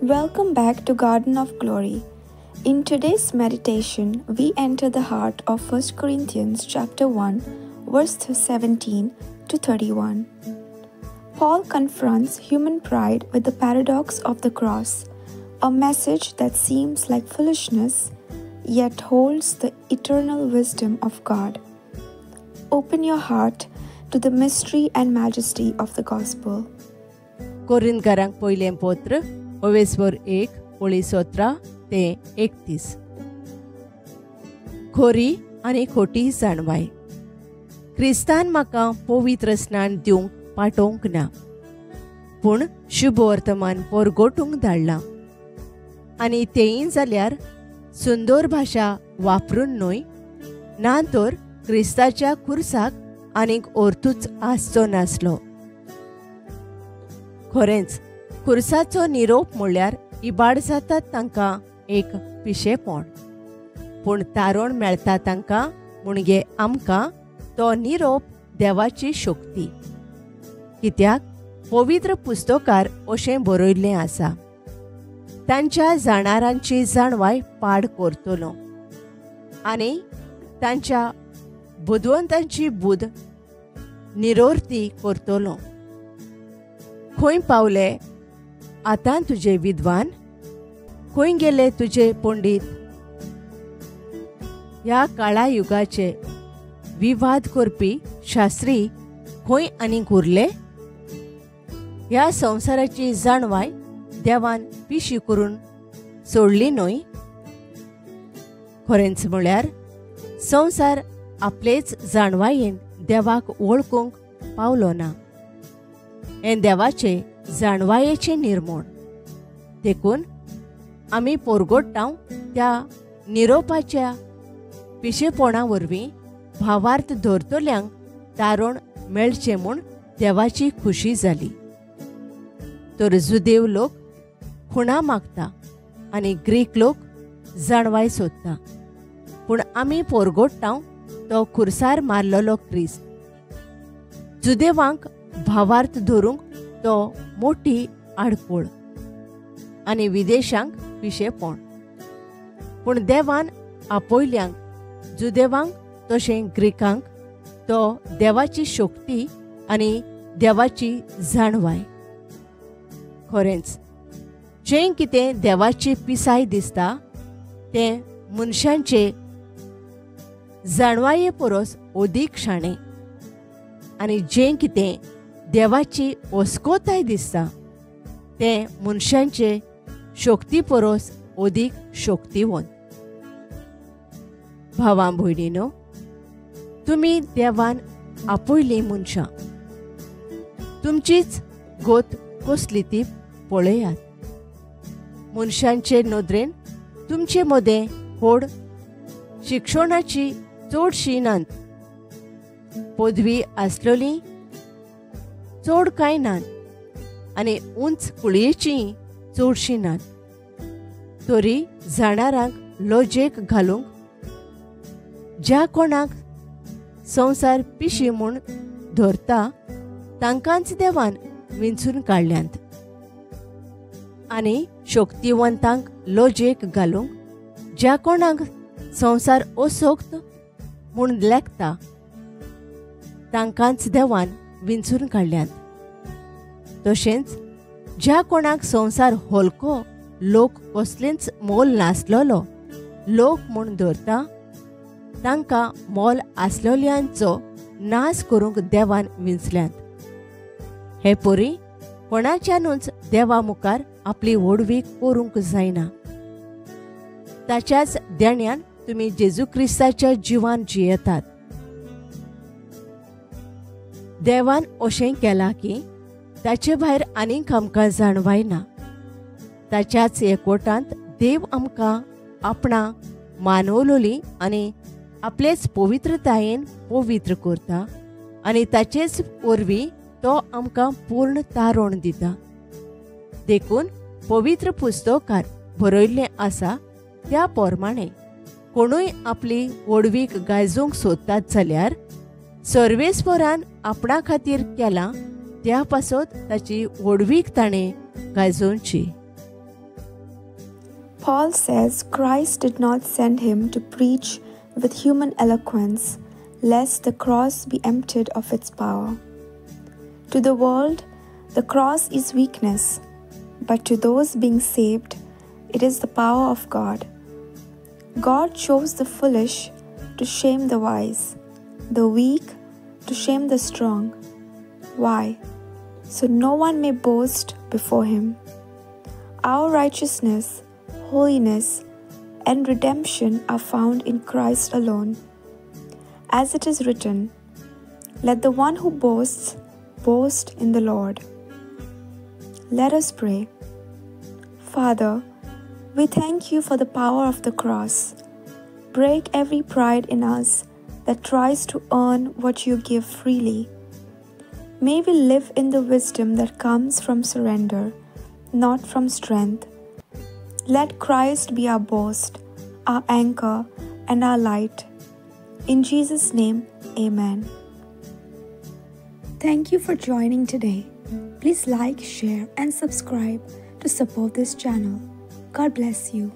Welcome back to Garden of Glory. In today's meditation, we enter the heart of 1 Corinthians chapter 1, verse 17 to 31. Paul confronts human pride with the paradox of the cross, a message that seems like foolishness, yet holds the eternal wisdom of God. Open your heart to the mystery and majesty of the gospel. कोरिंथकारांक पयलें पत्र 1:17 ते 31. खोरी आनी खोटी जाणवाय. क्रिस्तान म्हाका पवित्र स्नान दिवंक पाठोवंक ना, पूण शुभ वर्तमान परगोटूंक धाडलां. आनी तेंय जाल्यार सुंदर भाशा वापरून न्हय, ना तर क्रिस्ताच्या खुर्साक आनीक ओर्तूच आसचो नासलो. खरेंच खुर्साचो निरोप म्हणल्यार इबाड जातात तांकां एक पिशेपण, पूण तारण मेळटा तांकां म्हणजे आमकां तो निरोप देवाची शक्ती. कित्याक पवित्र पुस्तकार अशें बरयल्लें आसा, तांच्या जाणारांची जाणवाय पाड करतलो आनी तांच्या बुदवंतांची बूद निरोर्ती करतलो. खंय पावले आतां तुजे विद्वान? खंय गेले तुजे पंडीत? ह्या काळा युगाचे विवाद करपी शास्त्री खंय आनीक उरले? ह्या संवसाराची जाणवाय देवान पिशी करून सोडली न्हय. खरेंच म्हळ्यार संवसार आपलेच जाणवायेन देवाक वळखूंक पावलो ना. हें देवाचे जाणवायेचें निर्मण. देखून आमी परगोट्टांव त्या निरोपाच्या पिशेपणा वरवीं भावार्थ धरतल्यांक तारण मेळचें म्हूण देवाची खुशी जाली. तर जुदेव लोक खुणा मागता आनी ग्रीक लोक जाणवाय सोदता, पूण आमी परगोट्टांव तो खुर्सार मारलेलो क्रिस्त. जुदेवांक भावार्थ धरूंक तो मोठी आडकोळ आनी विदेशांक पिशेपण, पूण देवान आपयल्यांक जुदेवांक तशें ग्रीकांक तो देवाची शक्ती आनी देवाची जाणवाय. खरेंच जें कितें देवाची पिसाय दिसता तें मनशांचे जाणवाये परस अदीक शाणें, आनी जें कितें देवाची ओस्कोताय दिसता तें मनशांचे शक्ती परस अदीक शक्तिवंत. भावां भयणीनो, तुमी देवान आपयलीं मनशां. तुमचीच गोत कसली ती पळयात. मनशांचे नदरेन तुमचे मदें व्हड शिक्षणाची चडशीं नात, पदवी आसलेलीं चड कांय नात, आनी उंच कुळयेचीं चडशीं नात. तरी जाणारांक लजेक घालूंक ज्या कोणाक संवसार पिशी म्हूण धरता तांकांच देवान विंचून काडल्यांत. आनी शक्तिवंतांक लजेक घालूंक ज्या कोणाक संवसार असोक्त म्हूण लेखता तांकांच देवान विंचून काडल्यांत. तशेंच ज्या कोणाक संवसार हलको लोक कसलेंच मोल नासलेलो लोक म्हूण धरता तांकां मोल आसलेल्यांचो नाश करूंक देवान विंचल्यांत. हे परी कोणाच्यानूच देवा मुखार आपली वडवी करूंक जायना. ताच्याच देण्यान तुमी जेजू क्रिस्ताच्या जिवान जियेतात. देवान अशें केलां की ताचे भायर आनीक आमकां जाणवाय ना. ताच्याच एकवटांत देव आमकां आपणा मानवलोली आनी आपलेच पवित्रतायेन पवित्र करता, आनी ताचेच वरवीं तो आमकां पूर्ण तारण दिता. देखून पवित्र पुस्तकार बरयल्लें आसा त्या प्रमाणें कोणूय आपली वडवीक गायजूंक सोदतात जाल्यार सर्वेस्परान आपणा खातीर केलां त्या पासत ताची वडवीक ताणें गायजोवची. Paul says Christ did not send him to preach with human eloquence, lest the cross be emptied of its power. To the world, the cross is weakness, but to those being saved, it is the power of God. God chose the foolish to shame the wise, the weak to shame the strong. Why? So no one may boast before him. Our righteousness, holiness, and redemption are found in Christ alone. As it is written, "Let the one who boasts boast in the Lord." Let us pray. Father, we thank you for the power of the cross. Break every pride in us that tries to earn what you give freely. May we live in the wisdom that comes from surrender, not from strength. Let Christ be our boast, our anchor, and our light. In Jesus' name, amen. Thank you for joining today. Please like, share, and subscribe to support this channel. God bless you.